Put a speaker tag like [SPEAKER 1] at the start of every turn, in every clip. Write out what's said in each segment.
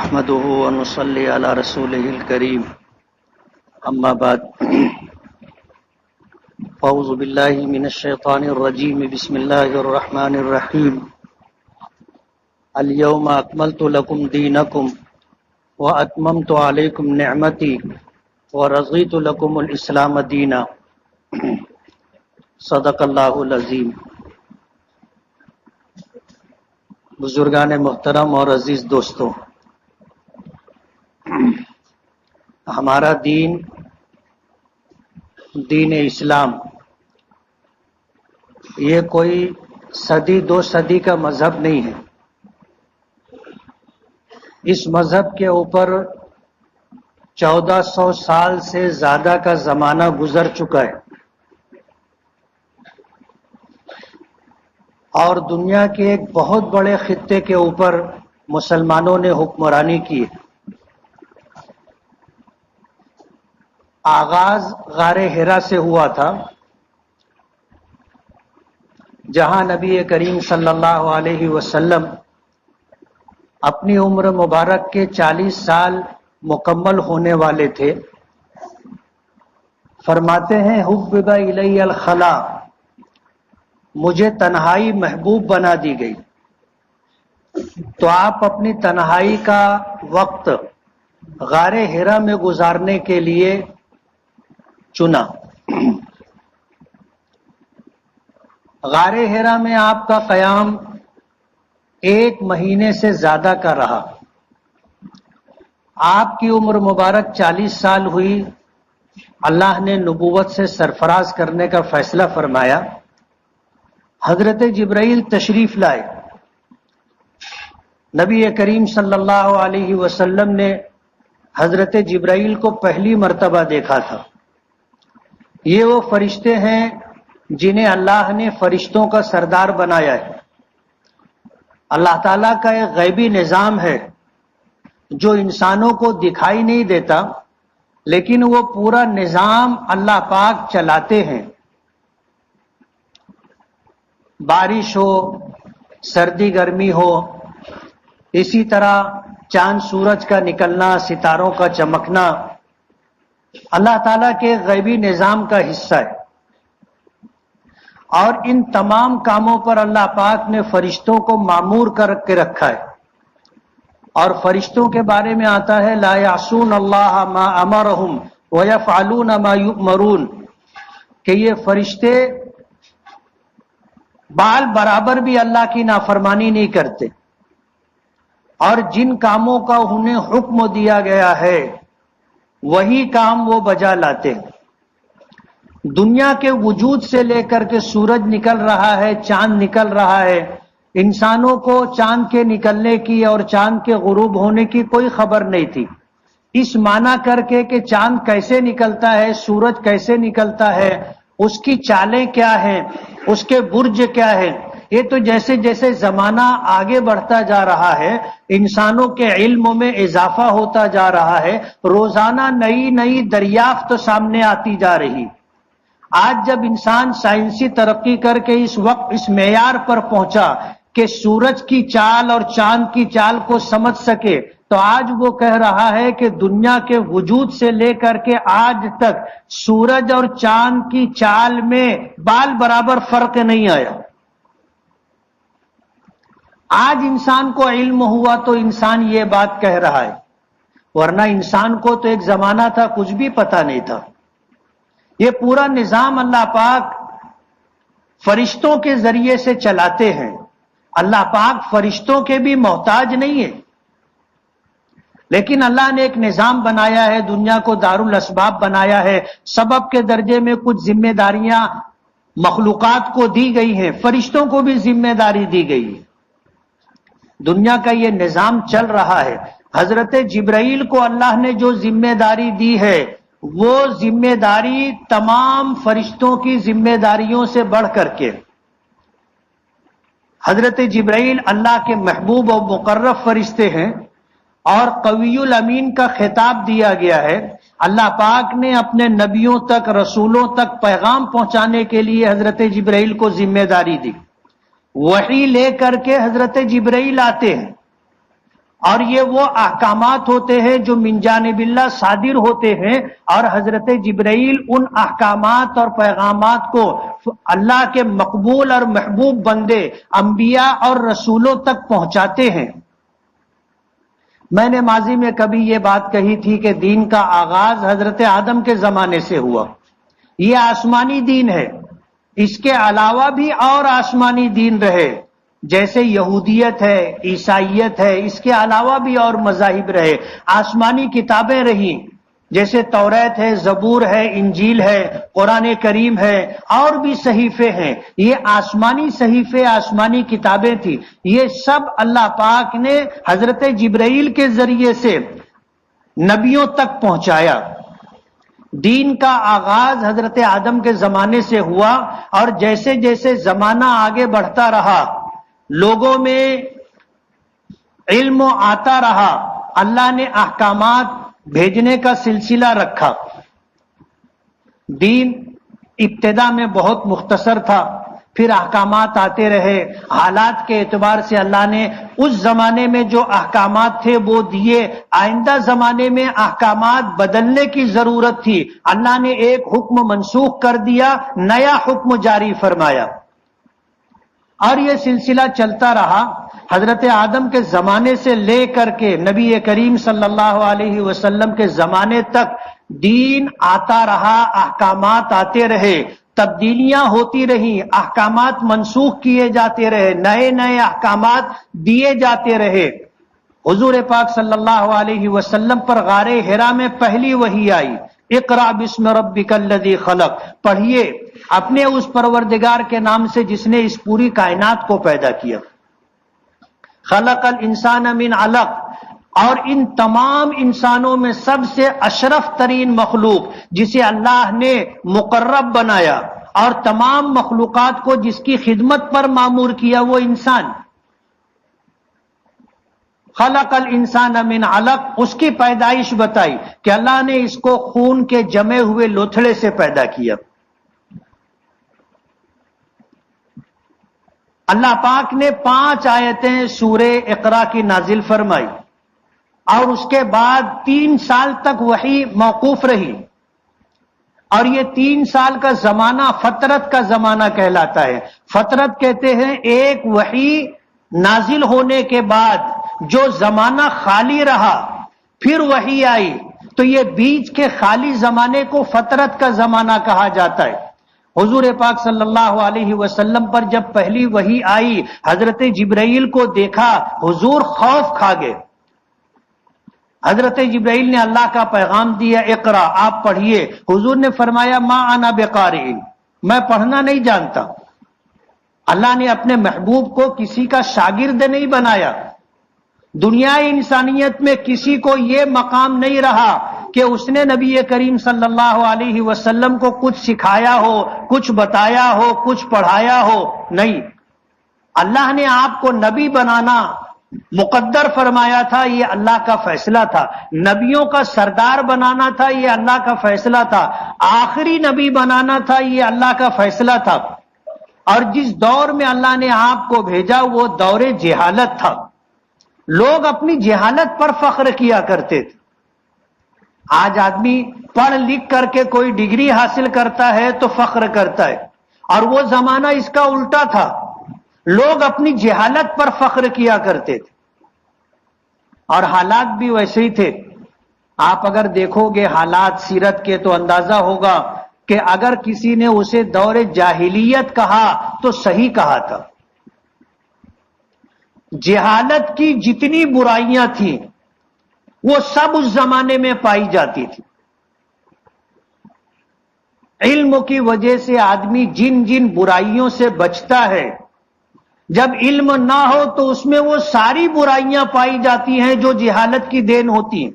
[SPEAKER 1] نحمده ونصلي على رسوله الكريم اما بعد اعوذ بالله من الشيطان الرجيم بسم الله الرحمن الرحيم اليوم اكملت لكم دينكم واتممت عليكم نعمتي ورضيت لكم الاسلام دينا صدق اللہ العظیم۔ بزرگان محترم اور عزیز دوستوں، ہمارا دین اسلام یہ کوئی صدی دو صدی کا مذہب نہیں ہے۔ اس مذہب کے اوپر 1400 سال سے زیادہ کا زمانہ گزر چکا ہے، اور دنیا کے ایک بہت بڑے خطے کے اوپر مسلمانوں نے حکمرانی کی ہے۔ آغاز غار حرا سے ہوا تھا، جہاں نبی کریم صلی اللہ علیہ وسلم اپنی عمر مبارک کے 40 سال مکمل ہونے والے تھے۔ فرماتے ہیں حبب الی الخلا، مجھے تنہائی محبوب بنا دی گئی، تو آپ اپنی تنہائی کا وقت غار حرا میں گزارنے کے لیے چنا۔ غار حرا میں آپ کا قیام 1 مہینے سے زیادہ کا رہا۔ آپ کی عمر مبارک 40 سال ہوئی، اللہ نے نبوت سے سرفراز کرنے کا فیصلہ فرمایا۔ حضرت جبرائیل تشریف لائے۔ نبی کریم صلی اللہ علیہ وسلم نے حضرت جبرائیل کو پہلی مرتبہ دیکھا تھا۔ یہ وہ فرشتے ہیں جنہیں اللہ نے فرشتوں کا سردار بنایا ہے۔ اللہ تعالیٰ کا ایک غیبی نظام ہے جو انسانوں کو دکھائی نہیں دیتا، لیکن وہ پورا نظام اللہ پاک چلاتے ہیں۔ بارش ہو، سردی گرمی ہو، اسی طرح چاند سورج کا نکلنا، ستاروں کا چمکنا اللہ تعالیٰ کے غیبی نظام کا حصہ ہے۔ اور ان تمام کاموں پر اللہ پاک نے فرشتوں کو مامور کر کے رکھا ہے۔ اور فرشتوں کے بارے میں آتا ہے لا یعصون اللہ ما امرہم ویفعلون ما یؤمرون، کہ یہ فرشتے بال برابر بھی اللہ کی نافرمانی نہیں کرتے، اور جن کاموں کا انہیں حکم دیا گیا ہے وہی کام وہ بجا لاتے ہیں۔ دنیا کے وجود سے لے کر کے سورج نکل رہا ہے، چاند نکل رہا ہے، انسانوں کو چاند کے نکلنے کی اور چاند کے غروب ہونے کی کوئی خبر نہیں تھی۔ اس معنی کر کے کہ چاند کیسے نکلتا ہے، سورج کیسے نکلتا ہے، اس کی چالیں کیا ہیں، اس کے برج کیا ہیں، یہ تو جیسے جیسے زمانہ آگے بڑھتا جا رہا ہے، انسانوں کے علم میں اضافہ ہوتا جا رہا ہے، روزانہ نئی نئی دریافت سامنے آتی جا رہی۔ آج جب انسان سائنسی ترقی کر کے اس وقت اس معیار پر پہنچا کہ سورج کی چال اور چاند کی چال کو سمجھ سکے، تو آج وہ کہہ رہا ہے کہ دنیا کے وجود سے لے کر کے آج تک سورج اور چاند کی چال میں بال برابر فرق نہیں آیا۔ آج انسان کو علم ہوا تو انسان یہ بات کہہ رہا ہے، ورنہ انسان کو تو ایک زمانہ تھا کچھ بھی پتہ نہیں تھا۔ یہ پورا نظام اللہ پاک فرشتوں کے ذریعے سے چلاتے ہیں۔ اللہ پاک فرشتوں کے بھی محتاج نہیں ہے، لیکن اللہ نے ایک نظام بنایا ہے، دنیا کو دارالاسباب بنایا ہے۔ سبب کے درجے میں کچھ ذمہ داریاں مخلوقات کو دی گئی ہیں، فرشتوں کو بھی ذمہ داری دی گئی ہے۔ دنیا کا یہ نظام چل رہا ہے۔ حضرت جبرائیل کو اللہ نے جو ذمہ داری دی ہے، وہ ذمہ داری تمام فرشتوں کی ذمہ داریوں سے بڑھ کر کے۔ حضرت جبرائیل اللہ کے محبوب و مقرب فرشتے ہیں، اور قوی الامین کا خطاب دیا گیا ہے۔ اللہ پاک نے اپنے نبیوں تک، رسولوں تک پیغام پہنچانے کے لیے حضرت جبرائیل کو ذمہ داری دی۔ وحی لے کر کے حضرت جبرائیل آتے ہیں، اور یہ وہ احکامات ہوتے ہیں جو من جانب اللہ صادر ہوتے ہیں، اور حضرت جبرائیل ان احکامات اور پیغامات کو اللہ کے مقبول اور محبوب بندے انبیاء اور رسولوں تک پہنچاتے ہیں۔ میں نے ماضی میں کبھی یہ بات کہی تھی کہ دین کا آغاز حضرت آدم کے زمانے سے ہوا، یہ آسمانی دین ہے، اس کے علاوہ بھی اور آسمانی دین رہے، جیسے یہودیت ہے، عیسائیت ہے، اس کے علاوہ بھی اور مذاہب رہے، آسمانی کتابیں رہیں، جیسے توریت ہے، زبور ہے، انجیل ہے، قرآن کریم ہے، اور بھی صحیفے ہیں، یہ آسمانی صحیفے، آسمانی کتابیں تھی، یہ سب اللہ پاک نے حضرت جبرائیل کے ذریعے سے نبیوں تک پہنچایا۔ دین کا آغاز حضرت آدم کے زمانے سے ہوا، اور جیسے جیسے زمانہ آگے بڑھتا رہا، لوگوں میں علم آتا رہا، اللہ نے احکامات بھیجنے کا سلسلہ رکھا۔ دین ابتدا میں بہت مختصر تھا، پھر احکامات آتے رہے، حالات کے اعتبار سے اللہ نے اس زمانے میں جو احکامات تھے وہ دیے، آئندہ زمانے میں احکامات بدلنے کی ضرورت تھی، اللہ نے ایک حکم منسوخ کر دیا، نیا حکم جاری فرمایا، اور یہ سلسلہ چلتا رہا۔ حضرت آدم کے زمانے سے لے کر کے نبی کریم صلی اللہ علیہ وسلم کے زمانے تک دین آتا رہا، احکامات آتے رہے، تبدیلیاں ہوتی رہیں، احکامات منسوخ کیے جاتے رہے، نئے نئے احکامات دیے جاتے رہے۔ حضور پاک صلی اللہ علیہ وسلم پر غار حرا میں پہلی وحی آئی، اقرأ بسم ربک الذی خلق، پڑھیے اپنے اس پروردگار کے نام سے جس نے اس پوری کائنات کو پیدا کیا۔ خلق الانسان من علق، اور ان تمام انسانوں میں سب سے اشرف ترین مخلوق جسے اللہ نے مقرب بنایا اور تمام مخلوقات کو جس کی خدمت پر مامور کیا، وہ انسان۔ خلق الانسان من علق، اس کی پیدائش بتائی کہ اللہ نے اس کو خون کے جمے ہوئے لوتھڑے سے پیدا کیا۔ اللہ پاک نے 5 آیتیں سورہ اقرا کی نازل فرمائی، اور اس کے بعد 3 سال تک وحی موقوف رہی، اور یہ 3 سال کا زمانہ فترت کا زمانہ کہلاتا ہے۔ فترت کہتے ہیں ایک وحی نازل ہونے کے بعد جو زمانہ خالی رہا پھر وحی آئی، تو یہ بیچ کے خالی زمانے کو فترت کا زمانہ کہا جاتا ہے۔ حضور پاک صلی اللہ علیہ وسلم پر جب پہلی وحی آئی، حضرت جبرائیل کو دیکھا، حضور خوف کھا گئے۔ حضرت جبرائیل نے اللہ کا پیغام دیا، اقرا، آپ پڑھیے۔ حضور نے فرمایا ما انا بقارئ، میں پڑھنا نہیں جانتا۔ اللہ نے اپنے محبوب کو کسی کا شاگرد نہیں بنایا، دنیا انسانیت میں کسی کو یہ مقام نہیں رہا کہ اس نے نبی کریم صلی اللہ علیہ وسلم کو کچھ سکھایا ہو، کچھ بتایا ہو، کچھ پڑھایا ہو، نہیں۔ اللہ نے آپ کو نبی بنانا مقدر فرمایا تھا، یہ اللہ کا فیصلہ تھا۔ نبیوں کا سردار بنانا تھا، یہ اللہ کا فیصلہ تھا۔ آخری نبی بنانا تھا، یہ اللہ کا فیصلہ تھا۔ اور جس دور میں اللہ نے آپ کو بھیجا وہ دور جہالت تھا، لوگ اپنی جہالت پر فخر کیا کرتے تھے۔ آج آدمی پڑھ لکھ کر کے کوئی ڈگری حاصل کرتا ہے تو فخر کرتا ہے، اور وہ زمانہ اس کا الٹا تھا، لوگ اپنی جہالت پر فخر کیا کرتے تھے، اور حالات بھی ویسے ہی تھے۔ آپ اگر دیکھو گے حالات سیرت کے تو اندازہ ہوگا کہ اگر کسی نے اسے دور جاہلیت کہا تو صحیح کہا تھا۔ جہالت کی جتنی برائیاں تھیں وہ سب اس زمانے میں پائی جاتی تھی۔ علم کی وجہ سے آدمی جن جن برائیوں سے بچتا ہے، جب علم نہ ہو تو اس میں وہ ساری برائیاں پائی جاتی ہیں جو جہالت کی دین ہوتی ہیں،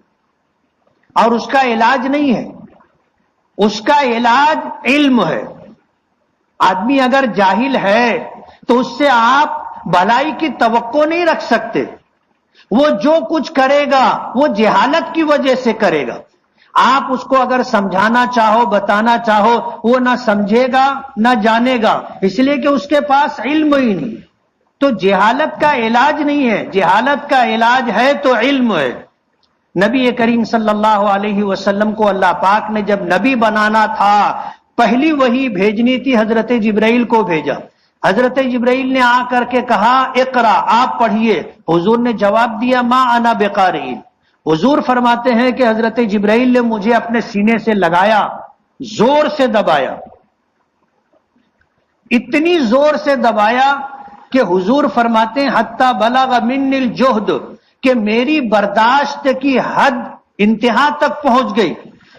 [SPEAKER 1] اور اس کا علاج نہیں ہے، اس کا علاج علم ہے۔ آدمی اگر جاہل ہے تو اس سے آپ بھلائی کی توقع نہیں رکھ سکتے، وہ جو کچھ کرے گا وہ جہالت کی وجہ سے کرے گا۔ آپ اس کو اگر سمجھانا چاہو، بتانا چاہو، وہ نہ سمجھے گا نہ جانے گا، اس لیے کہ اس کے پاس علم ہی نہیں۔ تو جہالت کا علاج نہیں ہے، جہالت کا علاج ہے تو علم ہے۔ نبی کریم صلی اللہ علیہ وسلم کو اللہ پاک نے جب نبی بنانا تھا، پہلی وحی بھیجنی تھی، حضرت جبرائیل کو بھیجا۔ حضرت جبرائیل نے آ کر کے کہا اقرا، آپ پڑھیے۔ حضور نے جواب دیا ما انا بقارئ۔ حضور فرماتے ہیں کہ حضرت جبرائیل نے مجھے اپنے سینے سے لگایا، زور سے دبایا، اتنی زور سے دبایا کہ حضور فرماتے ہیں حتی بلغ من الجہد، کہ میری برداشت کی حد انتہا تک پہنچ گئی،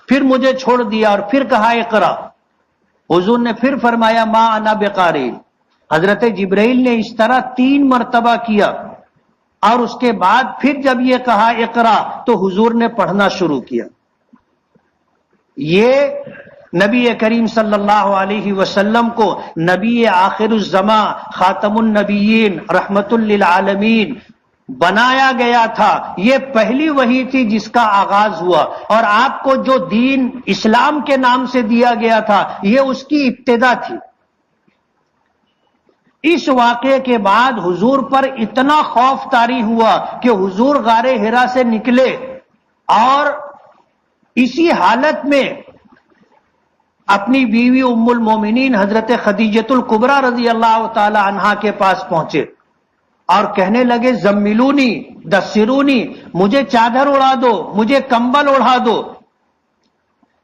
[SPEAKER 1] پھر مجھے چھوڑ دیا اور پھر کہا اقرا۔ حضور نے پھر فرمایا ما انا بقارئ۔ حضرت جبرائیل نے اس طرح 3 مرتبہ کیا، اور اس کے بعد پھر جب یہ کہا اقرا تو حضور نے پڑھنا شروع کیا۔ یہ نبی کریم صلی اللہ علیہ وسلم کو نبی آخر الزمان، خاتم النبیین، رحمت للعالمین بنایا گیا تھا۔ یہ پہلی وحی تھی جس کا آغاز ہوا، اور آپ کو جو دین اسلام کے نام سے دیا گیا تھا یہ اس کی ابتدا تھی۔ اس واقعے کے بعد حضور پر اتنا خوف طاری ہوا کہ حضور غار حرا سے نکلے، اور اسی حالت میں اپنی بیوی ام المومنین حضرت خدیجۃ الکبریٰ رضی اللہ تعالی عنہا کے پاس پہنچے اور کہنے لگے زملونی دسرونی، مجھے چادر اڑا دو، مجھے کمبل اڑا دو،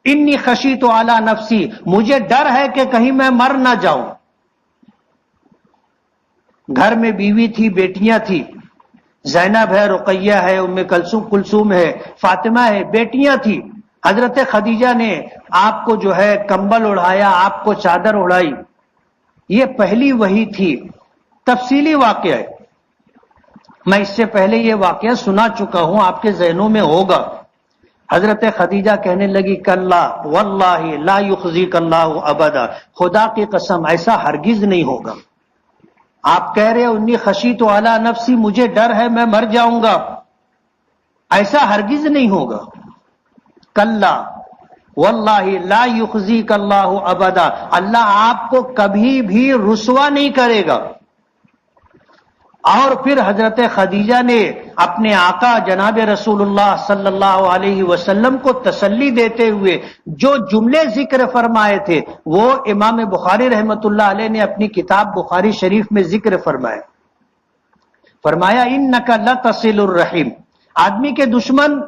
[SPEAKER 1] انی خشیت علی نفسی، مجھے ڈر ہے کہ کہیں میں مر نہ جاؤں۔ گھر میں بیوی تھی، بیٹیاں تھی، زینب ہے، رقیہ ہے، ام کلثوم ہے، فاطمہ ہے، بیٹیاں تھی۔ حضرت خدیجہ نے آپ کو جو ہے کمبل اڑایا، آپ کو چادر اڑائی۔ یہ پہلی وحی تھی۔ تفصیلی واقعہ ہے، میں اس سے پہلے یہ واقعہ سنا چکا ہوں، آپ کے ذہنوں میں ہوگا۔ حضرت خدیجہ کہنے لگی کلا واللہ لا یخزیک اللہ ابدا، خدا کی قسم ایسا ہرگز نہیں ہوگا۔ آپ کہہ رہے انی خشیت علی نفسی، مجھے ڈر ہے میں مر جاؤں گا، ایسا ہرگز نہیں ہوگا۔ کلا واللہ لا یخزیک اللہ ابدا، اللہ آپ کو کبھی بھی رسوا نہیں کرے گا۔ اور پھر حضرت خدیجہ نے اپنے آقا جناب رسول اللہ صلی اللہ علیہ وسلم کو تسلی دیتے ہوئے جو جملے ذکر فرمائے تھے وہ امام بخاری رحمت اللہ علیہ نے اپنی کتاب بخاری شریف میں ذکر فرمائے۔ فرمایا انک لتصل الرحیم، آدمی کے دشمن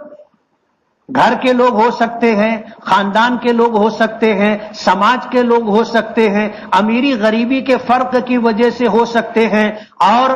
[SPEAKER 1] گھر کے لوگ ہو سکتے ہیں، خاندان کے لوگ ہو سکتے ہیں، سماج کے لوگ ہو سکتے ہیں، امیری غریبی کے فرق کی وجہ سے ہو سکتے ہیں، اور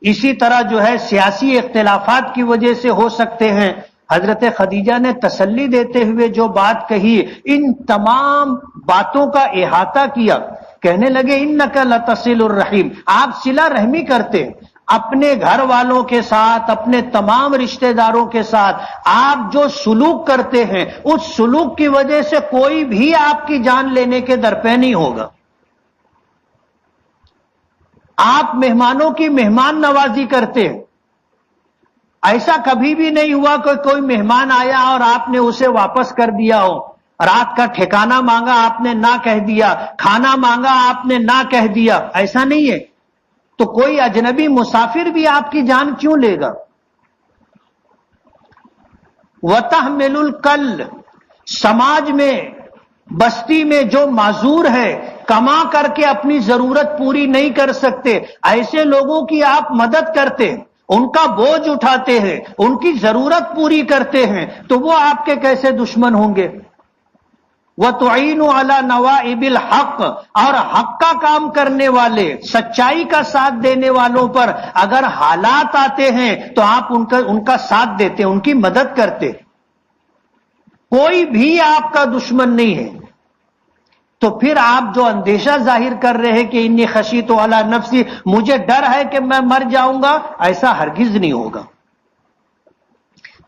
[SPEAKER 1] اسی طرح جو ہے سیاسی اختلافات کی وجہ سے ہو سکتے ہیں۔ حضرت خدیجہ نے تسلی دیتے ہوئے جو بات کہی، ان تمام باتوں کا احاطہ کیا۔ کہنے لگے انک لتصل الرحیم، آپ صلہ رحمی کرتے ہیں اپنے گھر والوں کے ساتھ، اپنے تمام رشتہ داروں کے ساتھ۔ آپ جو سلوک کرتے ہیں اس سلوک کی وجہ سے کوئی بھی آپ کی جان لینے کے درپے نہیں ہوگا۔ آپ مہمانوں کی مہمان نوازی کرتے ہیں، ایسا کبھی بھی نہیں ہوا کہ کوئی مہمان آیا اور آپ نے اسے واپس کر دیا ہو، رات کا ٹھکانہ مانگا آپ نے نہ کہہ دیا، کھانا مانگا آپ نے نہ کہہ دیا، ایسا نہیں ہے۔ تو کوئی اجنبی مسافر بھی آپ کی جان کیوں لے گا؟ وَتَحْمِلُ الْكَلِّ، سماج میں، بستی میں جو معذور ہے، کما کر کے اپنی ضرورت پوری نہیں کر سکتے، ایسے لوگوں کی آپ مدد کرتے ہیں، ان کا بوجھ اٹھاتے ہیں، ان کی ضرورت پوری کرتے ہیں، تو وہ آپ کے کیسے دشمن ہوں گے؟ وَتُعِينُ عَلَى نَوَائِبِ الْحَقِّ، اور حق کا کام کرنے والے، سچائی کا ساتھ دینے والوں پر اگر حالات آتے ہیں تو آپ ان کا ساتھ دیتے، ان کی مدد کرتے۔ کوئی بھی آپ کا دشمن نہیں ہے۔ تو پھر آپ جو اندیشہ ظاہر کر رہے ہیں کہ انی خشیت علی نفسی، مجھے ڈر ہے کہ میں مر جاؤں گا، ایسا ہرگز نہیں ہوگا۔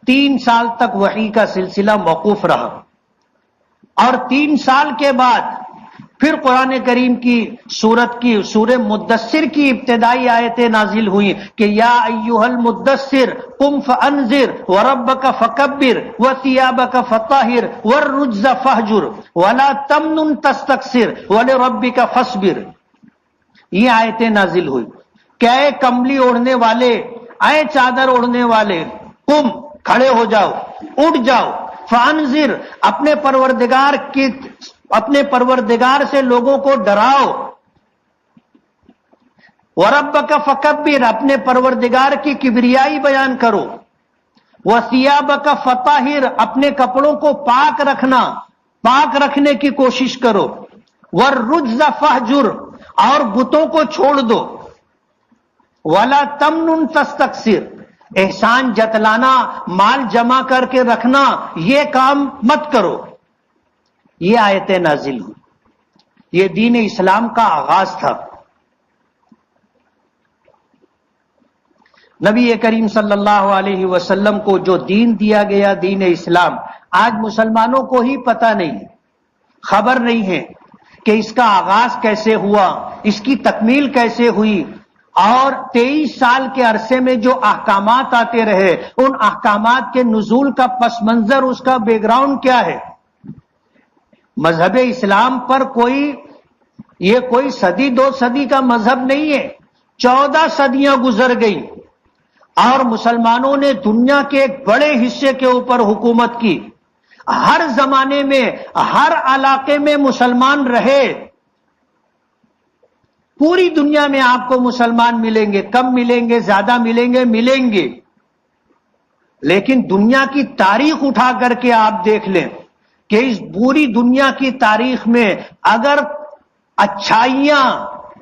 [SPEAKER 1] 3 سال تک وحی کا سلسلہ موقوف رہا، اور 3 سال کے بعد پھر قرآن کریم کی سورہ مدثر کی ابتدائی آیتیں نازل ہوئیں کہ یا ایھا المدثر قم فانذر وربک فکبر وثیابک فطہر والرجز فہجر ولا تمنن تستکثر ولربک فاصبر۔ یہ آیتیں نازل ہوئی۔ کہ اے کمبلی اوڑھنے والے، اے چادر اوڑھنے والے، قم، کھڑے ہو جاؤ، اٹھ جاؤ، فانذر، اپنے پروردگار سے لوگوں کو ڈراؤ، وربک فکبر، اپنے پروردگار کی کبریائی بیان کرو، وثیابک فطہر، اپنے کپڑوں کو پاک رکھنا، پاک رکھنے کی کوشش کرو، والرجز فہجر، اور بتوں کو چھوڑ دو، ولا تمنن تستکثر، احسان جتلانا، مال جمع کر کے رکھنا، یہ کام مت کرو۔ یہ آیتیں نازل ہوئی، یہ دین اسلام کا آغاز تھا۔ نبی کریم صلی اللہ علیہ وسلم کو جو دین دیا گیا، دین اسلام، آج مسلمانوں کو ہی پتہ نہیں، خبر نہیں ہے کہ اس کا آغاز کیسے ہوا، اس کی تکمیل کیسے ہوئی، اور 23 سال کے عرصے میں جو احکامات آتے رہے، ان احکامات کے نزول کا پس منظر، اس کا بیک گراؤنڈ کیا ہے۔ مذہب اسلام پر یہ کوئی صدی دو صدی کا مذہب نہیں ہے، 14 صدیاں گزر گئی، اور مسلمانوں نے دنیا کے ایک بڑے حصے کے اوپر حکومت کی، ہر زمانے میں، ہر علاقے میں مسلمان رہے۔ پوری دنیا میں آپ کو مسلمان ملیں گے، کم ملیں گے، زیادہ ملیں گے، لیکن دنیا کی تاریخ اٹھا کر کے آپ دیکھ لیں کہ اس پوری دنیا کی تاریخ میں اگر اچھائیاں،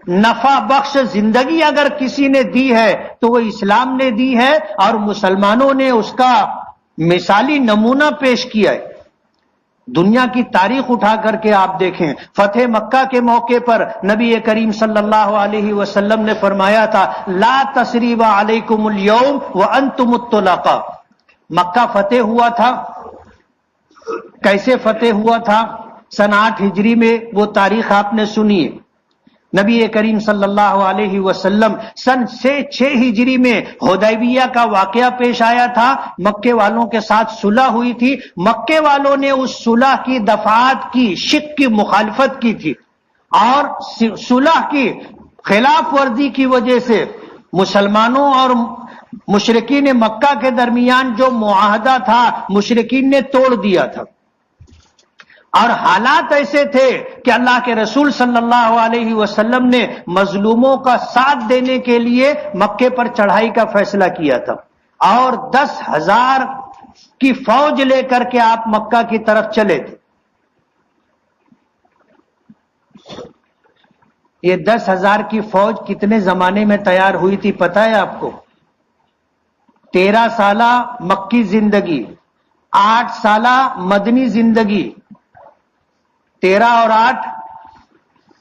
[SPEAKER 1] نفع بخش زندگی اگر کسی نے دی ہے تو وہ اسلام نے دی ہے، اور مسلمانوں نے اس کا مثالی نمونہ پیش کیا ہے۔ دنیا کی تاریخ اٹھا کر کے آپ دیکھیں، فتح مکہ کے موقع پر نبی کریم صلی اللہ علیہ وسلم نے فرمایا تھا، لا تثریب علیکم اليوم وانتم الطلقاء۔ مکہ فتح ہوا تھا، کیسے فتح ہوا تھا؟ سن 8 ہجری میں، وہ تاریخ آپ نے سنی ہے۔ نبی کریم صلی اللہ علیہ وسلم سن 6 ہجری میں حدیبیہ کا واقعہ پیش آیا تھا، مکے والوں کے ساتھ صلح ہوئی تھی، مکے والوں نے اس صلح کی دفعات کی، شک کی مخالفت کی تھی، اور صلح کی خلاف ورزی کی وجہ سے مسلمانوں اور مشرکین مکہ کے درمیان جو معاہدہ تھا، مشرکین نے توڑ دیا تھا، اور حالات ایسے تھے کہ اللہ کے رسول صلی اللہ علیہ وسلم نے مظلوموں کا ساتھ دینے کے لیے مکے پر چڑھائی کا فیصلہ کیا تھا، اور 10,000 کی فوج لے کر کے آپ مکہ کی طرف چلے تھے۔ یہ 10,000 کی فوج کتنے زمانے میں تیار ہوئی تھی پتہ ہے آپ کو؟ 13 سالہ مکی زندگی، 8 سالہ مدنی زندگی، 13 اور 8،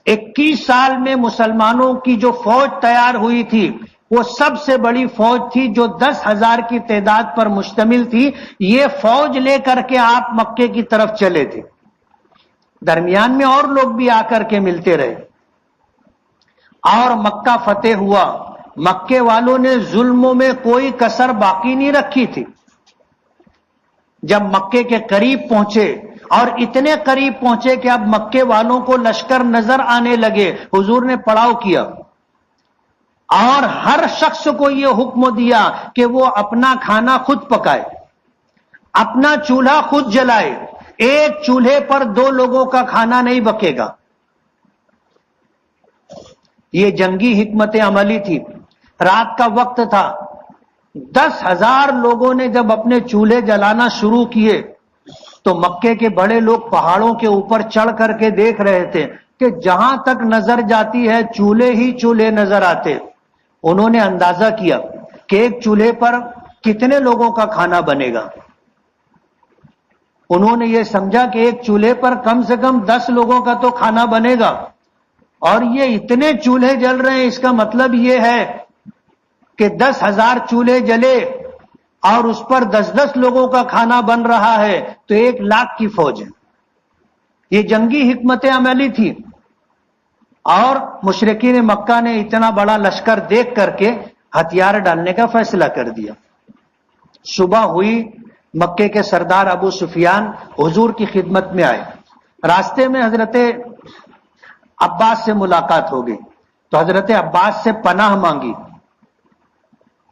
[SPEAKER 1] 21 سال میں مسلمانوں کی جو فوج تیار ہوئی تھی، وہ سب سے بڑی فوج تھی، جو 10,000 کی تعداد پر مشتمل تھی۔ یہ فوج لے کر کے آپ مکے کی طرف چلے تھے، درمیان میں اور لوگ بھی آ کر کے ملتے رہے، اور مکہ فتح ہوا۔ مکے والوں نے ظلموں میں کوئی کسر باقی نہیں رکھی تھی۔ جب مکے کے قریب پہنچے، اور اتنے قریب پہنچے کہ اب مکے والوں کو لشکر نظر آنے لگے، حضور نے پڑاؤ کیا، اور ہر شخص کو یہ حکم دیا کہ وہ اپنا کھانا خود پکائے، اپنا چولہا خود جلائے، ایک چولہے پر 2 لوگوں کا کھانا نہیں بکے گا۔ یہ جنگی حکمت عملی تھی۔ رات کا وقت تھا، 10,000 لوگوں نے جب اپنے چولہے جلانا شروع کیے تو مکے کے بڑے لوگ پہاڑوں کے اوپر چڑھ کر کے دیکھ رہے تھے کہ جہاں تک نظر جاتی ہے چولہے ہی چولہے نظر آتے۔ انہوں نے اندازہ کیا کہ ایک چولہے پر کتنے لوگوں کا کھانا بنے گا۔ انہوں نے یہ سمجھا کہ ایک چولہے پر کم سے کم 10 لوگوں کا تو کھانا بنے گا، اور یہ اتنے چولہے جل رہے ہیں، اس کا مطلب یہ ہے کہ 10,000 چولہے جلے اور اس پر 10 لوگوں کا کھانا بن رہا ہے تو 1,00,000 کی فوج ہے۔ یہ جنگی حکمت عملی تھی، اور مشرکین مکہ نے اتنا بڑا لشکر دیکھ کر کے ہتھیار ڈالنے کا فیصلہ کر دیا۔ صبح ہوئی، مکے کے سردار ابو سفیان حضور کی خدمت میں آئے، راستے میں حضرت عباس سے ملاقات ہو گئی، تو حضرت عباس سے پناہ مانگی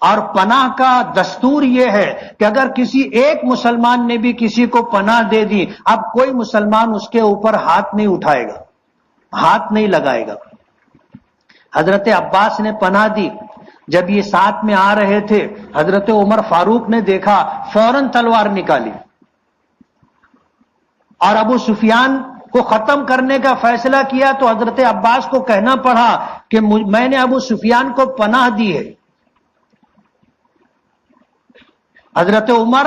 [SPEAKER 1] اور پناہ کا دستور یہ ہے کہ اگر کسی ایک مسلمان نے بھی کسی کو پناہ دے دی، اب کوئی مسلمان اس کے اوپر ہاتھ نہیں اٹھائے گا، ہاتھ نہیں لگائے گا۔ حضرت عباس نے پناہ دی، جب یہ ساتھ میں آ رہے تھے حضرت عمر فاروق نے دیکھا، فوراً تلوار نکالی اور ابو سفیان کو ختم کرنے کا فیصلہ کیا۔ تو حضرت عباس کو کہنا پڑا کہ میں نے ابو سفیان کو پناہ دی ہے۔ حضرت عمر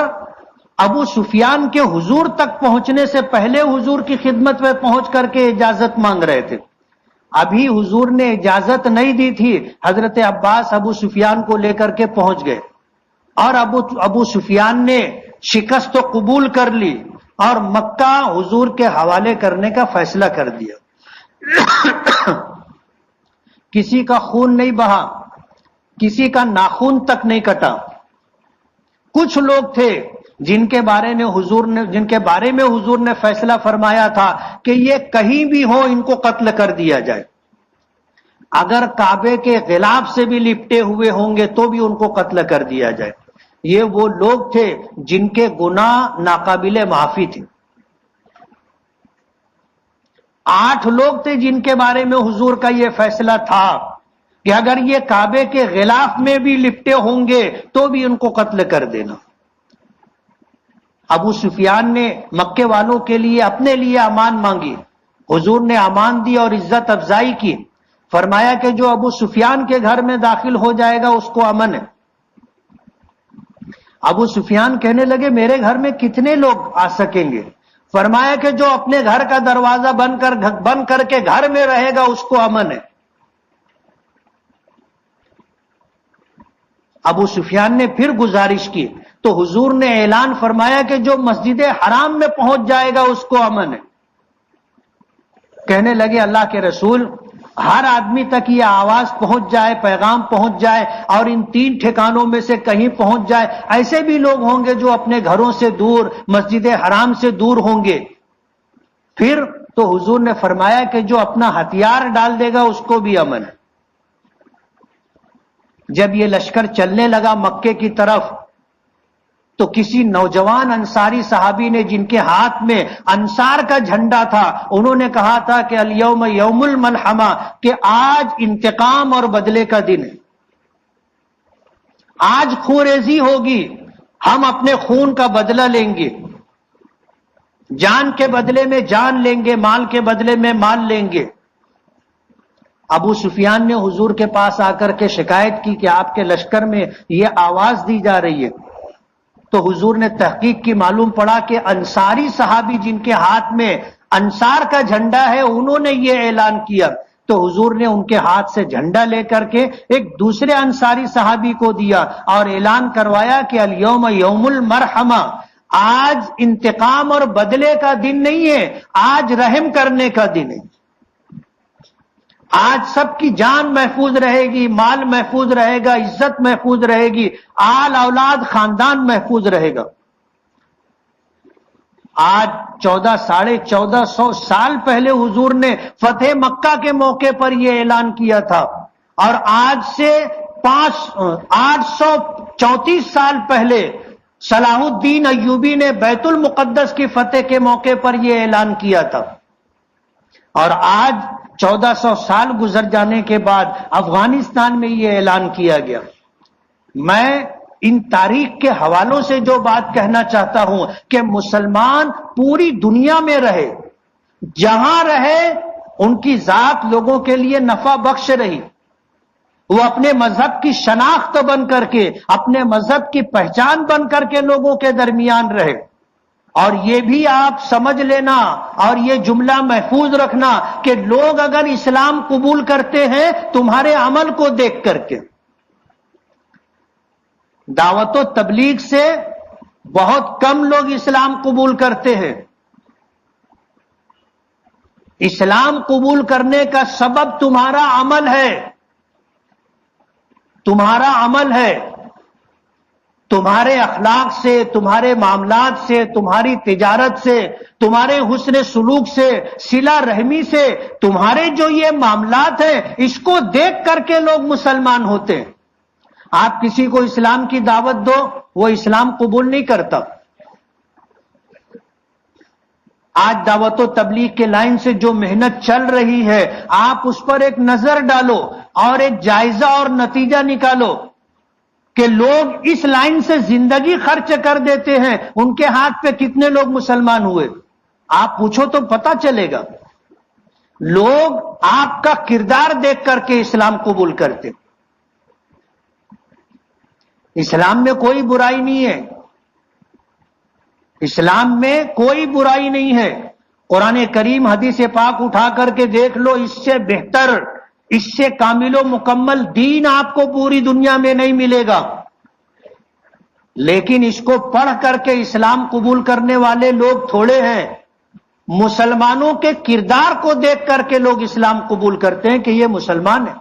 [SPEAKER 1] ابو سفیان کے حضور تک پہنچنے سے پہلے حضور کی خدمت میں پہنچ کر کے اجازت مانگ رہے تھے۔ ابھی حضور نے اجازت نہیں دی تھی، حضرت عباس ابو سفیان کو لے کر کے پہنچ گئے اور ابو سفیان نے شکست تو قبول کر لی اور مکہ حضور کے حوالے کرنے کا فیصلہ کر دیا۔ کسی کا خون نہیں بہا، کسی کا ناخون تک نہیں کٹا۔ کچھ لوگ تھے جن کے بارے میں حضور نے فیصلہ فرمایا تھا کہ یہ کہیں بھی ہو ان کو قتل کر دیا جائے، اگر کعبے کے غلاف سے بھی لپٹے ہوئے ہوں گے تو بھی ان کو قتل کر دیا جائے۔ یہ وہ لوگ تھے جن کے گناہ ناقابل معافی تھے۔ 8 لوگ تھے جن کے بارے میں حضور کا یہ فیصلہ تھا کہ اگر یہ کعبے کے غلاف میں بھی لپٹے ہوں گے تو بھی ان کو قتل کر دینا۔ ابو سفیان نے مکے والوں کے لیے اپنے لیے امان مانگی، حضور نے امان دی اور عزت افزائی کی، فرمایا کہ جو ابو سفیان کے گھر میں داخل ہو جائے گا اس کو امن ہے۔ ابو سفیان کہنے لگے میرے گھر میں کتنے لوگ آ سکیں گے؟ فرمایا کہ جو اپنے گھر کا دروازہ بند کر کے گھر میں رہے گا اس کو امن ہے۔ ابو سفیان نے پھر گزارش کی تو حضور نے اعلان فرمایا کہ جو مسجد حرام میں پہنچ جائے گا اس کو امن ہے۔ کہنے لگے اللہ کے رسول، ہر آدمی تک یہ آواز پہنچ جائے، پیغام پہنچ جائے اور ان 3 ٹھکانوں میں سے کہیں پہنچ جائے، ایسے بھی لوگ ہوں گے جو اپنے گھروں سے دور، مسجد حرام سے دور ہوں گے۔ پھر تو حضور نے فرمایا کہ جو اپنا ہتھیار ڈال دے گا اس کو بھی امن ہے۔ جب یہ لشکر چلنے لگا مکے کی طرف تو کسی نوجوان انصاری صحابی نے، جن کے ہاتھ میں انصار کا جھنڈا تھا، انہوں نے کہا تھا کہ الیوم یوم الملحمہ، کہ آج انتقام اور بدلے کا دن ہے، آج خونریزی ہوگی، ہم اپنے خون کا بدلہ لیں گے، جان کے بدلے میں جان لیں گے، مال کے بدلے میں مال لیں گے۔ ابو سفیان نے حضور کے پاس آ کر کے شکایت کی کہ آپ کے لشکر میں یہ آواز دی جا رہی ہے۔ تو حضور نے تحقیق کی، معلوم پڑا کہ انصاری صحابی جن کے ہاتھ میں انصار کا جھنڈا ہے انہوں نے یہ اعلان کیا۔ تو حضور نے ان کے ہاتھ سے جھنڈا لے کر کے ایک دوسرے انصاری صحابی کو دیا اور اعلان کروایا کہ الیوم یوم المرحمہ، آج انتقام اور بدلے کا دن نہیں ہے، آج رحم کرنے کا دن ہے۔ آج سب کی جان محفوظ رہے گی، مال محفوظ رہے گا، عزت محفوظ رہے گی، آل اولاد خاندان محفوظ رہے گا۔ آج 1450 سال پہلے حضور نے فتح مکہ کے موقع پر یہ اعلان کیا تھا، اور آج سے 834 سال پہلے صلاح الدین ایوبی نے بیت المقدس کی فتح کے موقع پر یہ اعلان کیا تھا، اور آج 1400 سال گزر جانے کے بعد افغانستان میں یہ اعلان کیا گیا۔ میں ان تاریخ کے حوالوں سے جو بات کہنا چاہتا ہوں کہ مسلمان پوری دنیا میں رہے، جہاں رہے ان کی ذات لوگوں کے لیے نفع بخش رہی، وہ اپنے مذہب کی شناخت بن کر کے، اپنے مذہب کی پہچان بن کر کے لوگوں کے درمیان رہے۔ اور یہ بھی آپ سمجھ لینا اور یہ جملہ محفوظ رکھنا کہ لوگ اگر اسلام قبول کرتے ہیں تمہارے عمل کو دیکھ کر کے، دعوت و تبلیغ سے بہت کم لوگ اسلام قبول کرتے ہیں۔ اسلام قبول کرنے کا سبب تمہارا عمل ہے، تمہارا عمل ہے، تمہارے اخلاق سے، تمہارے معاملات سے، تمہاری تجارت سے، تمہارے حسن سلوک سے، صلہ رحمی سے، تمہارے جو یہ معاملات ہیں اس کو دیکھ کر کے لوگ مسلمان ہوتے ہیں۔ آپ کسی کو اسلام کی دعوت دو، وہ اسلام قبول نہیں کرتا۔ آج دعوت و تبلیغ کے لائن سے جو محنت چل رہی ہے، آپ اس پر ایک نظر ڈالو اور ایک جائزہ اور نتیجہ نکالو کہ لوگ اس لائن سے زندگی خرچ کر دیتے ہیں، ان کے ہاتھ پہ کتنے لوگ مسلمان ہوئے، آپ پوچھو تو پتہ چلے گا۔ لوگ آپ کا کردار دیکھ کر کے اسلام قبول کرتے۔ اسلام میں کوئی برائی نہیں ہے، اسلام میں کوئی برائی نہیں ہے۔ قرآن کریم حدیث پاک اٹھا کر کے دیکھ لو، اس سے بہتر، اس سے کامل و مکمل دین آپ کو پوری دنیا میں نہیں ملے گا۔ لیکن اس کو پڑھ کر کے اسلام قبول کرنے والے لوگ تھوڑے ہیں۔ مسلمانوں کے کردار کو دیکھ کر کے لوگ اسلام قبول کرتے ہیں کہ یہ مسلمان ہے۔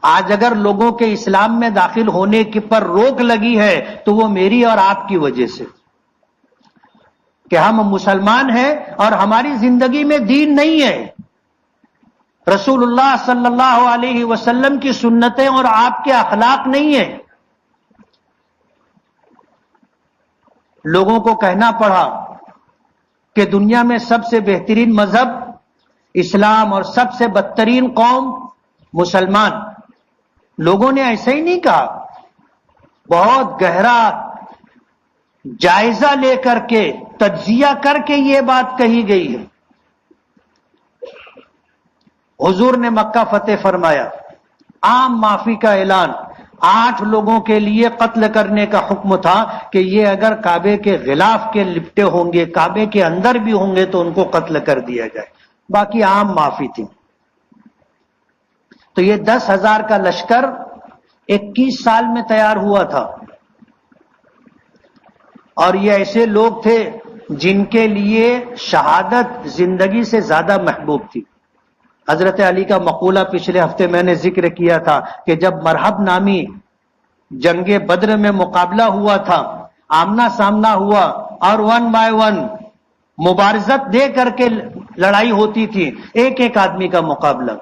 [SPEAKER 1] آج اگر لوگوں کے اسلام میں داخل ہونے کی پر روک لگی ہے تو وہ میری اور آپ کی وجہ سے، کہ ہم مسلمان ہیں اور ہماری زندگی میں دین نہیں ہے، رسول اللہ صلی اللہ علیہ وسلم کی سنتیں اور آپ کے اخلاق نہیں ہیں۔ لوگوں کو کہنا پڑا کہ دنیا میں سب سے بہترین مذہب اسلام اور سب سے بدترین قوم مسلمان۔ لوگوں نے ایسا ہی نہیں کہا، بہت گہرا جائزہ لے کر کے تجزیہ کر کے یہ بات کہی گئی ہے۔ حضور نے مکہ فتح فرمایا، عام معافی کا اعلان، 8 لوگوں کے لیے قتل کرنے کا حکم تھا کہ یہ اگر کعبے کے غلاف کے لپٹے ہوں گے، کعبے کے اندر بھی ہوں گے تو ان کو قتل کر دیا جائے، باقی عام معافی تھی۔ تو یہ 10,000 کا لشکر 21 سال میں تیار ہوا تھا، اور یہ ایسے لوگ تھے جن کے لیے شہادت زندگی سے زیادہ محبوب تھی۔ حضرت علی کا مقولہ پچھلے ہفتے میں نے ذکر کیا تھا کہ جب مرحب نامی جنگ بدر میں مقابلہ ہوا تھا، آمنا سامنا ہوا اور 1 بائی 1 مبارزت دے کر کے لڑائی ہوتی تھی، ایک ایک آدمی کا مقابلہ،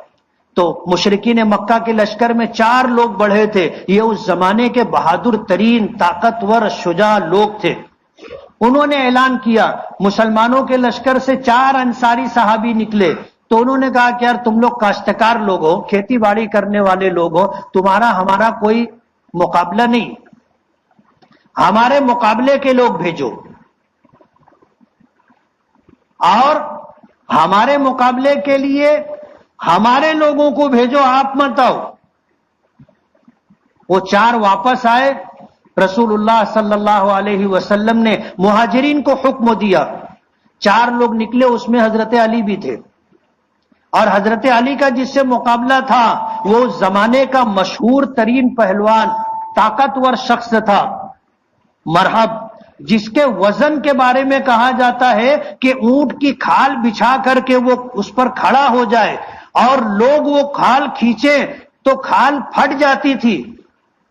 [SPEAKER 1] تو مشرکین مکہ کے لشکر میں 4 لوگ بڑھے تھے۔ یہ اس زمانے کے بہادر ترین طاقتور شجاع لوگ تھے۔ انہوں نے اعلان کیا، مسلمانوں کے لشکر سے 4 انصاری صحابی نکلے، تو انہوں نے کہا کہ یار تم لوگ کاشتکار لوگ ہو، کھیتی باڑی کرنے والے لوگ ہو، تمہارا ہمارا کوئی مقابلہ نہیں، ہمارے مقابلے کے لوگ بھیجو، اور ہمارے مقابلے کے لیے ہمارے لوگوں کو بھیجو، آپ مت آؤ۔ وہ 4 واپس آئے، رسول اللہ صلی اللہ علیہ وسلم نے مہاجرین کو حکم دیا، 4 لوگ نکلے، اس میں حضرت علی بھی تھے، اور حضرت علی کا جس سے مقابلہ تھا وہ اس زمانے کا مشہور ترین پہلوان، طاقتور شخص تھا، مرحب، جس کے وزن کے بارے میں کہا جاتا ہے کہ اونٹ کی کھال بچھا کر کے وہ اس پر کھڑا ہو جائے اور لوگ وہ کھال کھینچیں تو کھال پھٹ جاتی تھی،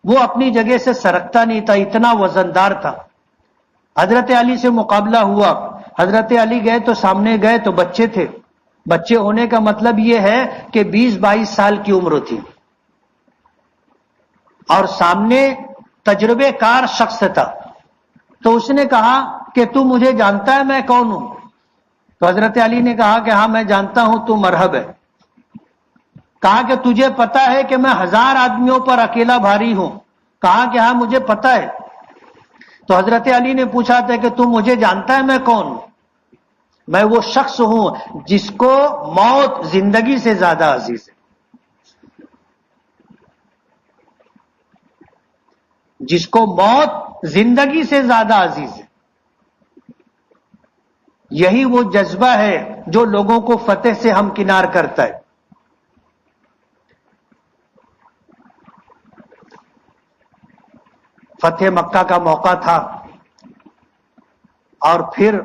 [SPEAKER 1] وہ اپنی جگہ سے سرکتا نہیں تھا، اتنا وزندار تھا۔ حضرت علی سے مقابلہ ہوا، حضرت علی گئے تو سامنے گئے تو بچے تھے، بچے ہونے کا مطلب یہ ہے کہ 20-22 سال کی عمر تھی، اور سامنے تجربے کار شخص تھا، تو اس نے کہا کہ تو مجھے جانتا ہے میں کون ہوں؟ تو حضرت علی نے کہا کہ ہاں میں جانتا ہوں تو مرحب ہے۔ کہا کہ تجھے پتا ہے کہ میں 1000 آدمیوں پر اکیلا بھاری ہوں؟ کہا کہ ہاں مجھے پتا ہے۔ تو حضرت علی نے پوچھا تھا کہ تم مجھے جانتا ہے میں کون ہوں؟ میں وہ شخص ہوں جس کو موت زندگی سے زیادہ عزیز ہے، جس کو موت زندگی سے زیادہ عزیز ہے۔ یہی وہ جذبہ ہے جو لوگوں کو فتح سے ہمکنار کرتا ہے۔ فتح مکہ کا موقع تھا، اور پھر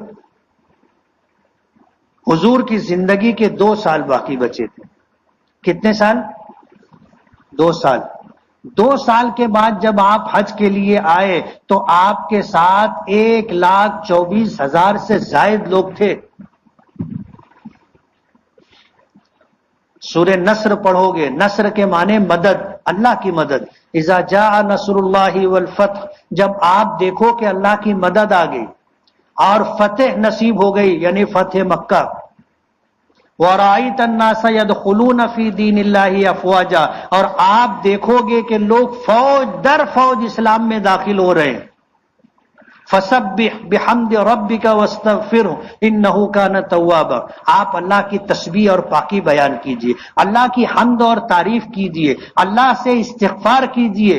[SPEAKER 1] حضور کی زندگی کے 2 سال باقی بچے تھے۔ کتنے سال؟ 2 سال۔ 2 سال کے بعد جب آپ حج کے لیے آئے تو آپ کے ساتھ 1,24,000 سے زائد لوگ تھے۔ سورہ نصر پڑھو گے، نصر کے معنی مدد، اللہ کی مدد. اذا جاء نصر اللہ والفتح، جب آپ دیکھو کہ اللہ کی مدد آ گئی اور فتح نصیب ہو گئی، یعنی فتح مکہ. وَرَأَيْتَ النَّاسَ يَدْخُلُونَ فِي دِينِ اللَّهِ أَفْوَاجًا، اور آپ دیکھو گے کہ لوگ فوج در فوج اسلام میں داخل ہو رہے ہیں. فَسَبِّحْ بِحَمْدِ رَبِّكَ وَاسْتَغْفِرْهُ إِنَّهُ كَانَ تَوَّابًا، آپ اللہ کی تسبیح اور پاکی بیان کیجئے، اللہ کی حمد اور تعریف کیجئے، اللہ سے استغفار کیجئے،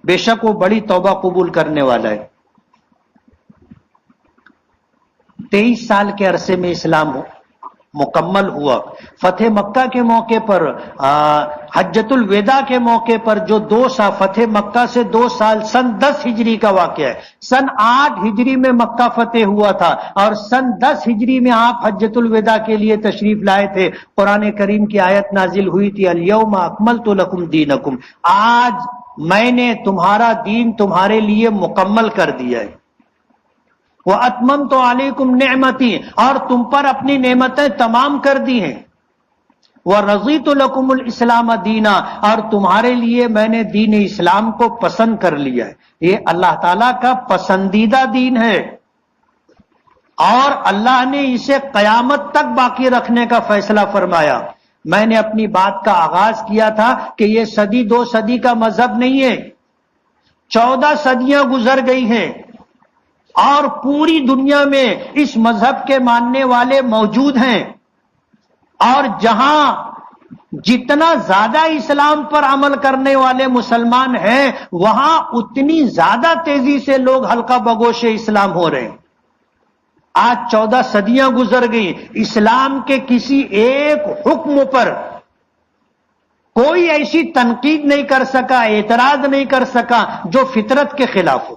[SPEAKER 1] بے شک وہ بڑی توبہ قبول کرنے والا ہے. 23 سال کے عرصے میں اسلام مکمل ہوا. فتح مکہ کے موقع پر، حجۃ الوداع کے موقع پر جو 2 سال، فتح مکہ سے 2 سال، سن 10 ہجری کا واقعہ ہے. سن 8 ہجری میں مکہ فتح ہوا تھا اور سن 10 ہجری میں آپ حجۃ الوداع کے لیے تشریف لائے تھے. قرآن کریم کی آیت نازل ہوئی تھی، الیوم اکملت لکم دینکم، آج میں نے تمہارا دین تمہارے لیے مکمل کر دیا ہے. وَأَتْمَمْتُ عَلَيْكُمْ نِعْمَتِي، اور تم پر اپنی نعمتیں تمام کر دی ہیں. وَرَضِيتُ لَكُمُ الْإِسْلَامَ دِينًا، اور تمہارے لیے میں نے دین اسلام کو پسند کر لیا ہے. یہ اللہ تعالیٰ کا پسندیدہ دین ہے اور اللہ نے اسے قیامت تک باقی رکھنے کا فیصلہ فرمایا. میں نے اپنی بات کا آغاز کیا تھا کہ یہ صدی 2 صدی کا مذہب نہیں ہے، 14 صدیاں گزر گئی ہیں اور پوری دنیا میں اس مذہب کے ماننے والے موجود ہیں. اور جہاں جتنا زیادہ اسلام پر عمل کرنے والے مسلمان ہیں، وہاں اتنی زیادہ تیزی سے لوگ حلقہ بگوش اسلام ہو رہے ہیں. آج 14 صدیاں گزر گئی، اسلام کے کسی ایک حکم پر کوئی ایسی تنقید نہیں کر سکا، اعتراض نہیں کر سکا جو فطرت کے خلاف ہو.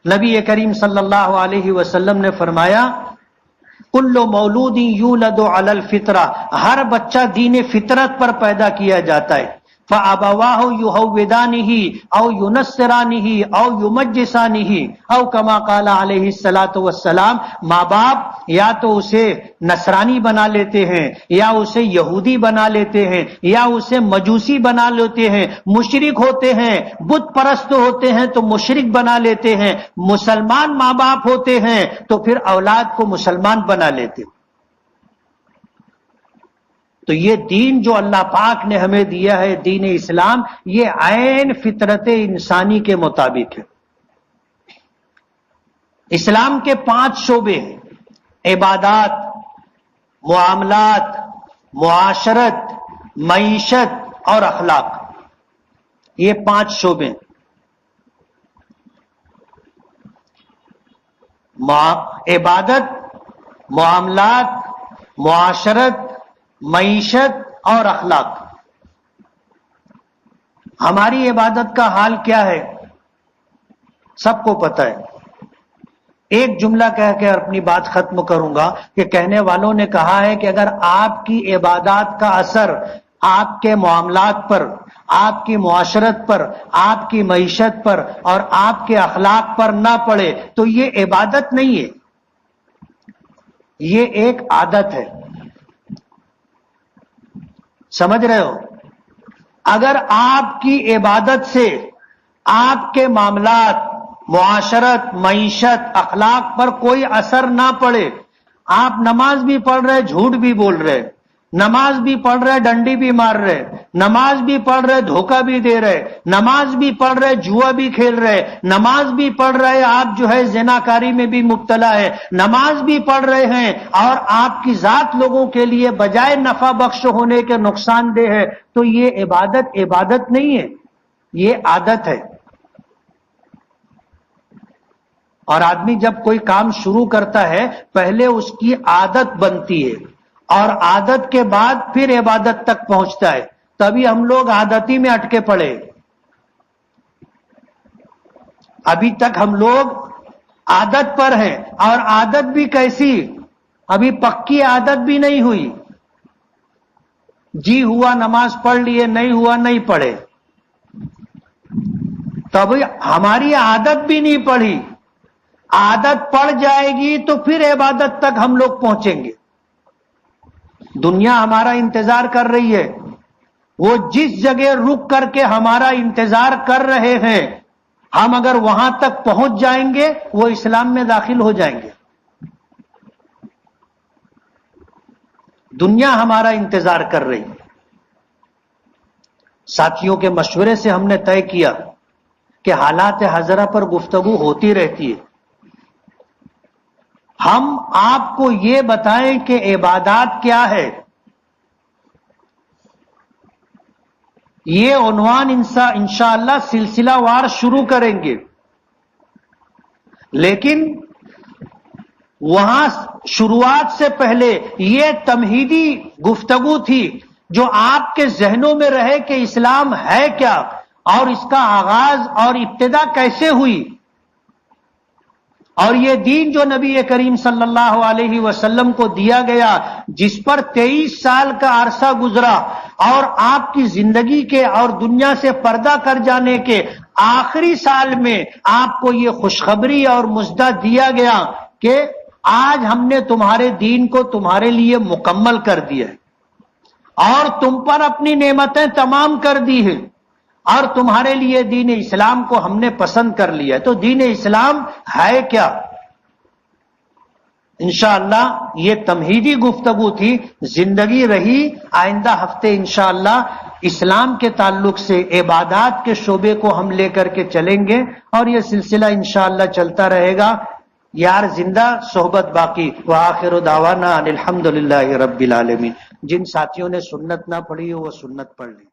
[SPEAKER 1] نبی کریم صلی اللہ علیہ وسلم نے فرمایا، کل مولود یولد علی الفطرہ، ہر بچہ دین فطرت پر پیدا کیا جاتا ہے. فَأَبَوَاهُ يُهَوِّدَانِهِ أَوْ يُنَصِّرَانِهِ أَوْ يُمَجِّسَانِهِ أَوْ كَمَا قَالَ عَلَيْهِ الصَّلَاةُ وَالسَّلَامُ، ماں باپ یا تو اسے نصرانی بنا لیتے ہیں، یا اسے یہودی بنا لیتے ہیں، یا اسے مجوسی بنا لیتے ہیں. مشرک ہوتے ہیں، بت پرست ہوتے ہیں تو مشرک بنا لیتے ہیں. مسلمان ماں باپ ہوتے ہیں تو پھر اولاد کو مسلمان بنا لیتے ہیں. تو یہ دین جو اللہ پاک نے ہمیں دیا ہے، دین اسلام، یہ عین فطرت انسانی کے مطابق ہے. اسلام کے 5 شعبے ہیں: عبادات، معاملات، معاشرت، معیشت اور اخلاق. یہ 5 شعبے. عبادت، معاملات، معاشرت، معیشت اور اخلاق. ہماری عبادت کا حال کیا ہے سب کو پتہ ہے. ایک جملہ کہہ کے اپنی بات ختم کروں گا کہ کہنے والوں نے کہا ہے کہ اگر آپ کی عبادات کا اثر آپ کے معاملات پر، آپ کی معاشرت پر، آپ کی معیشت پر اور آپ کے اخلاق پر نہ پڑے تو یہ عبادت نہیں ہے، یہ ایک عادت ہے. سمجھ رہے ہو؟ اگر آپ کی عبادت سے آپ کے معاملات، معاشرت، معیشت، اخلاق پر کوئی اثر نہ پڑے، آپ نماز بھی پڑھ رہے، جھوٹ بھی بول رہے، نماز بھی پڑھ رہے، ڈنڈی بھی مار رہے، نماز بھی پڑھ رہے، دھوکہ بھی دے رہے، نماز بھی پڑھ رہے، جوا بھی کھیل رہے، نماز بھی پڑھ رہے، آپ جو ہے زناکاری میں بھی مبتلا ہے، نماز بھی پڑھ رہے ہیں اور آپ کی ذات لوگوں کے لیے بجائے نفع بخش ہونے کے نقصان دہ ہے، تو یہ عبادت نہیں ہے، یہ عادت ہے. اور آدمی جب کوئی کام شروع کرتا ہے پہلے اس کی عادت بنتی ہے اور عادت کے بعد پھر عبادت تک پہنچتا ہے. تبھی ہم لوگ عادتی میں اٹکے پڑے. ابھی تک ہم لوگ عادت پر ہیں، اور عادت بھی کیسی، ابھی پکی عادت بھی نہیں ہوئی. جی ہوا نماز پڑھ لیے، نہیں ہوا نہیں پڑھے. تب ہماری عادت بھی نہیں پڑھی. عادت پڑ جائے گی تو پھر عبادت تک ہم لوگ پہنچیں گے. دنیا ہمارا انتظار کر رہی ہے. وہ جس جگہ رک کر کے ہمارا انتظار کر رہے ہیں، ہم اگر وہاں تک پہنچ جائیں گے وہ اسلام میں داخل ہو جائیں گے. دنیا ہمارا انتظار کر رہی ہے. ساتھیوں کے مشورے سے ہم نے طے کیا کہ حالات حاضرہ پر گفتگو ہوتی رہتی ہے. ہم آپ کو یہ بتائیں کہ عبادات کیا ہے، یہ عنوان انشاءاللہ سلسلہ وار شروع کریں گے. لیکن وہاں شروعات سے پہلے یہ تمہیدی گفتگو تھی جو آپ کے ذہنوں میں رہے کہ اسلام ہے کیا اور اس کا آغاز اور ابتدا کیسے ہوئی، اور یہ دین جو نبی کریم صلی اللہ علیہ وسلم کو دیا گیا، جس پر 23 سال کا عرصہ گزرا اور آپ کی زندگی کے اور دنیا سے پردہ کر جانے کے آخری سال میں آپ کو یہ خوشخبری اور مژدہ دیا گیا کہ آج ہم نے تمہارے دین کو تمہارے لیے مکمل کر دیا ہے اور تم پر اپنی نعمتیں تمام کر دی ہیں اور تمہارے لیے دین اسلام کو ہم نے پسند کر لیا. تو دین اسلام ہے کیا؟ انشاءاللہ یہ تمہیدی گفتگو تھی. زندگی رہی آئندہ ہفتے انشاءاللہ اسلام کے تعلق سے عبادات کے شعبے کو ہم لے کر کے چلیں گے اور یہ سلسلہ انشاءاللہ چلتا رہے گا. یار زندہ صحبت باقی. وآخر دعوانا الحمدللہ رب العالمین. جن ساتھیوں نے سنت نہ پڑھی وہ سنت پڑھ لی.